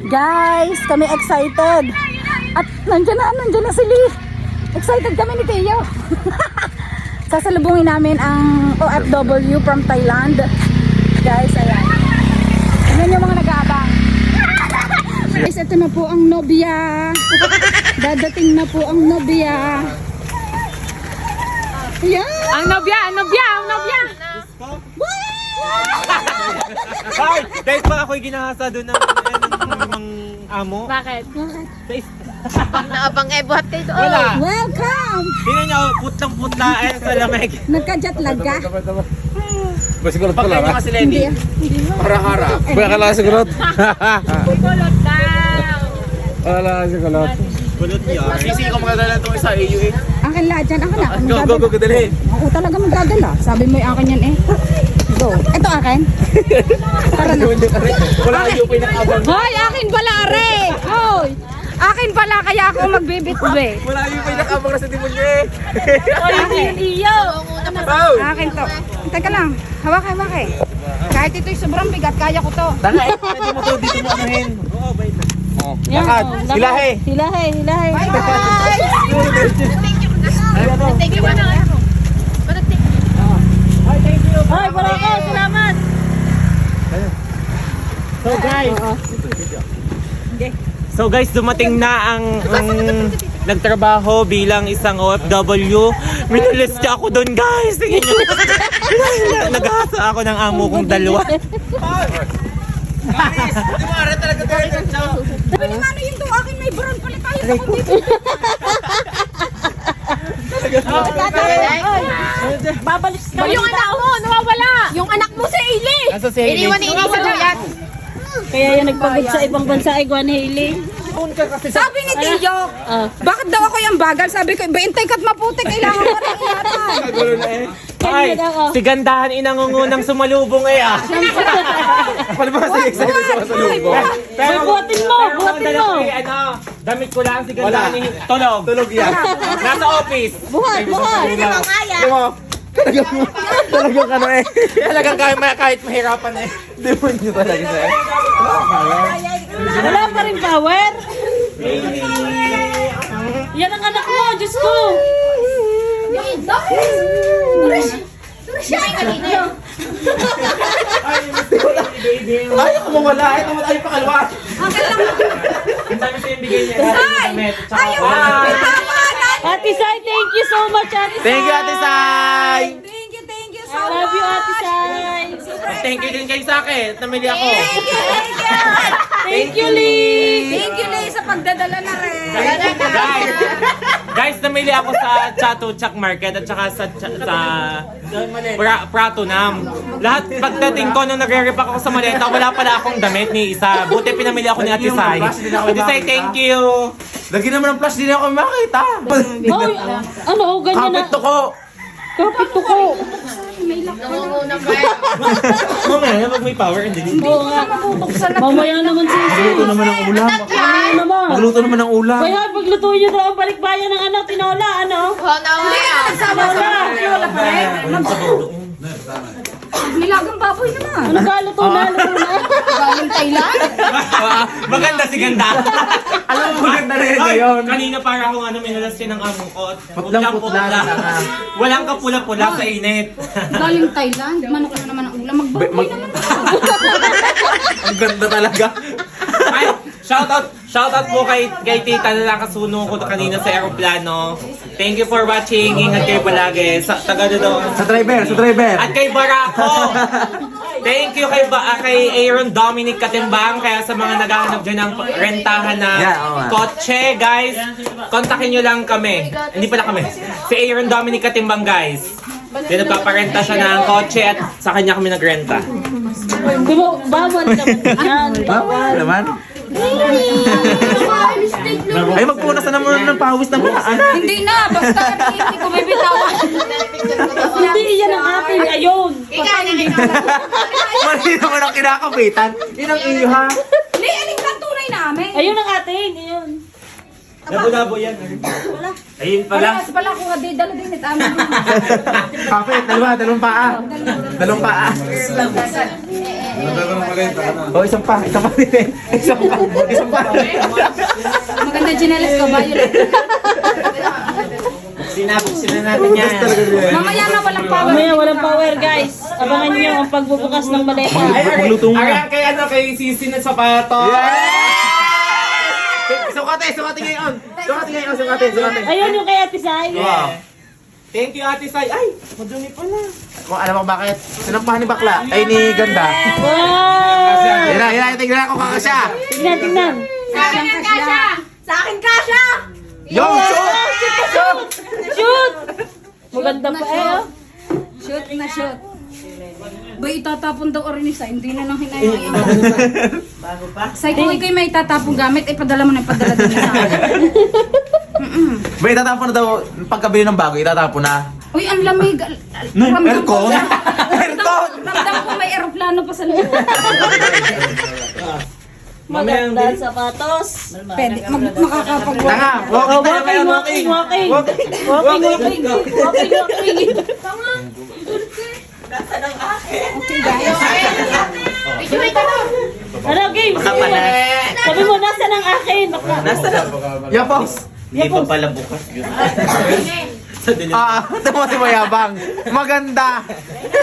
Guys, kami excited. At nandiyan na si Lee. Excited kami ni Teo. Sasalubungin namin ang OFW from Thailand. Guys, ayan. Tingnan yung mga nag-aabang. Guys, ito na po ang nobya. Dadating na po ang nobya. Ayan. Ang nobya. Ay, dahil pa ako'y ginahasa doon ng amo. Bakit? Naabang buhat kayo doon. Wala. Welcome! Tingnan niyo, putlang-putla sa lamig. Nagka-jetlag ka? Sigurot ko lang, Pagkain niyo kasi Lenny. harap-harap. Kaya ka lang sigurot. Kulot daw. Wala ka sigurot. Bulot niyo. Sisi ko magdala itong isa, AUA. Akin lahat yan. Ako na. Ako Go, magdadala. dalhin. Ako talaga magdadala. Sabi mo yung akin yan eh. Go. Ito akin. Tara na. Wala kayo pinakabang. Hoy, akin pala, are! Hoy! Akin pala, kaya ako magbibitbe. Wala kayo pinakabang na sa demonyo eh. Iyo. Wow! Akin to. Teka lang. Hawak. Kahit ito'y sobrang bigat, kaya ko to. Tanga eh, pwede mo to, dito mo anuhin. Oo, bait na. Lakad, hilahe. Hilahe. Bye guys! Thank you. Hoy, wala ko. Salamat. So guys, dumating na ang nagtrabaho bilang isang OFW. Minulis niya ako doon guys. Tingnan niyo. Naghasa ako ng amo kong dalawa. Sabi ni Mano yun to, akin may brown pala tayo sa kundi. Babalik ka. Yung anak mo, nawawala. Yung anak mo si Ailey! Nasa si Iniwan ni Ailey sa duyan. Kaya yung nagpagod sa ibang bansa ay Gwan Haley. Sabi ni Tiyo, bakit daw ako yung bagal? Sabi ko, baintay ka't maputi, kailangan ko rin ingatan. Ay, si gandahan inangungunang sumalubong eh ah. Paano ba kasi excited sa masalubong? Buhatin mo. Ano, damit ko lang si gandahan ni Tulog. Tulog yan. Nasa office. Buhat. Talagang ano eh. Talagang kahit mahirapan eh. Demonyo talaga siya eh. Wala pa rin power. Yan ang anak mo, Diyos ko. Ay, ako mawala. Ay, naman tayo pakalwa. Ang dami siya yung bigay niya. Damit. Ate Sai, thank you so much, Ate Sai. Thank you, Ate Sai! Thank you so I love you, Ate Sai. Thank you din kayo sa akin. Namili ako. Thank you, Lee. Thank you, Lay, sa pagdadala na rin. Guys, namili ako sa Chato Chak Market at saka sa Prato Nam. Lahat pagdating ko nung nagre-repack ako sa maleta, wala pala akong damit ni isa. Buti pinamili ako ni Ate Sai. Ate Sai, thank you. Lagi naman ang flash, di na ako makita. Hoy, ano, ganyan na. Kapit to ko. Kapit to ko. Nangunguna pa eh. Mamaya, pag may power, hindi. Oo nga. Mamaya naman sisi. Magluto naman ng ulam. Mamaya naman. Magluto naman ng ulam. Kaya paglutuin niyo daw ang balikbayan ng anak, tinola, ano? Oh, Tinola. Nilagang baboy naman. Ano ka, luto na. Galing Thailand. Maganda si ganda. Alam mo, maganda rin ngayon. Kanina para akong minulas siya ng amo ko. Putlang-putla na nga. Walang kapula-pula sa init. Galing Thailand. Manok na naman ang ulam. Magbaboy naman. Ang ganda talaga. Ay, shoutout po kay Tita na nakasuno ko kanina sa aeroplano. Thank you for watching. Ingat kayo palagi. Taga doon. Sa driver. At kay Barako. Thank you kay Aaron Dominic Katimbang. Kaya sa mga naghahanap dyan ng rentahan na kotse, guys, kontakin nyo lang kami. Hindi pala kami. Si Aaron Dominic Katimbang, guys. Then nagpaparenta siya ng kotse at sa kanya kami nagrenta. Di ba, bawal naman yan. Bawal naman. Ay, magpunas na naman ng pawis ng mga anak. Hindi na. Basta hindi ko bibitawan. Hindi, yan ang akin. Ayun. Mali naman ang kinakapitan. Yun ang iyo ha. Hindi, aling lang tunay namin. Ayun ang atin. Ayun. Labo-labo yan. Ayun pala. Palas pala kuha din. Dala din. Tama. Kapit, dalawang paa. Dalawang paa. Oh, isang pa. Isang pa. Maganda chinelas ka ba? Sinabuksin na natin yan. Mamaya na walang power. Mamaya walang power guys. Abangan niyo ang pagbubukas ng maleta. Magluto muna. Ayan, kay ano, kay Sisi na sapato. Sukatin ngayon. Ayun yung kay Ate Sai. Wow. Thank you, Ate Sai. Ay, madumi pala. Kung alam mo bakit? Sinampahan ni Bakla. Ay, ni Ganda. Wow! Yan, tignan ko kakasya. Tignan. Sa akin kasha! Sa akin kasha! Yo, shoot! Shoot! Maganda pa oh. Shoot na shoot. Bay, itatapon daw orin isa. Hindi na lang hinayang. Bago pa. Say, kung ikay may itatapong gamit, ay padala mo na ipadala din sa akin. Ba, itatapon na daw, pagkabili ng bago, itatapon na. Uy, ang lamig. Aircon? Aircon! Ramdam ko may aeroplano pa sa loob. Maganda sapatos. Pwede, makakapag Tanga! Walking. Okay, guys. Ano, game? Sabi mo, nasa ng akin? Yapos! Hindi pa pala bukas yun. Ito mo si Mayabang. Maganda!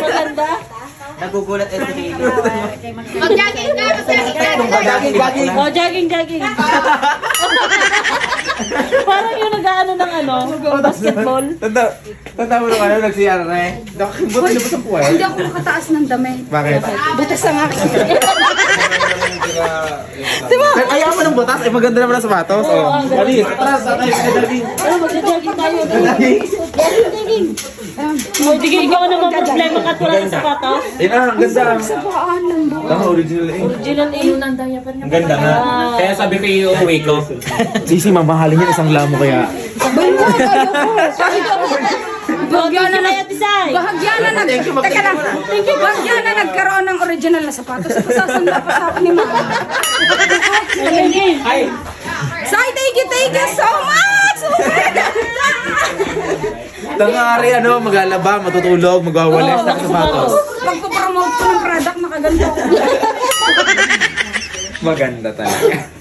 Maganda? Nagugulat ito ni Mag-jogging ka! Mag-jogging ka! Oh, jogging. Parang yung nag-ano ng basketball. Tanda mo nung nag-CR na eh. Buti na ba sa puwet? Hindi ako makataas ng damit. Bakit? Butas ang akin. Ayaw mo ng butas? Ay, maganda naman ang sapatos. Oo, ang ganda. Dali, atras, atras, dali. Ano, mag-jogging tayo. Jogging. Oh, sige, ikaw naman problema ka at wala sa sapatos. Ayun na, ang ganda. Sa paan ng buwan. Tama, original eh. Original eh. Ang ganda nga. Kaya sabi ko yung uwi ko. Sisi, mamahalin yan isang lamo kaya. Bay mo, ayoko. Bahagyan na Kaya Tisay. Bahagyan na Teka lang. Bahagyan na nagkaroon ng original na sapatos. Pasasanda pa sa akin ni Mama. Game. Ay! Say, thank you so much! Tangari, maglalaba, matutulog, magwawalis ng sapatos. Pagpo-promote ko ng product, makaganda. Maganda talaga.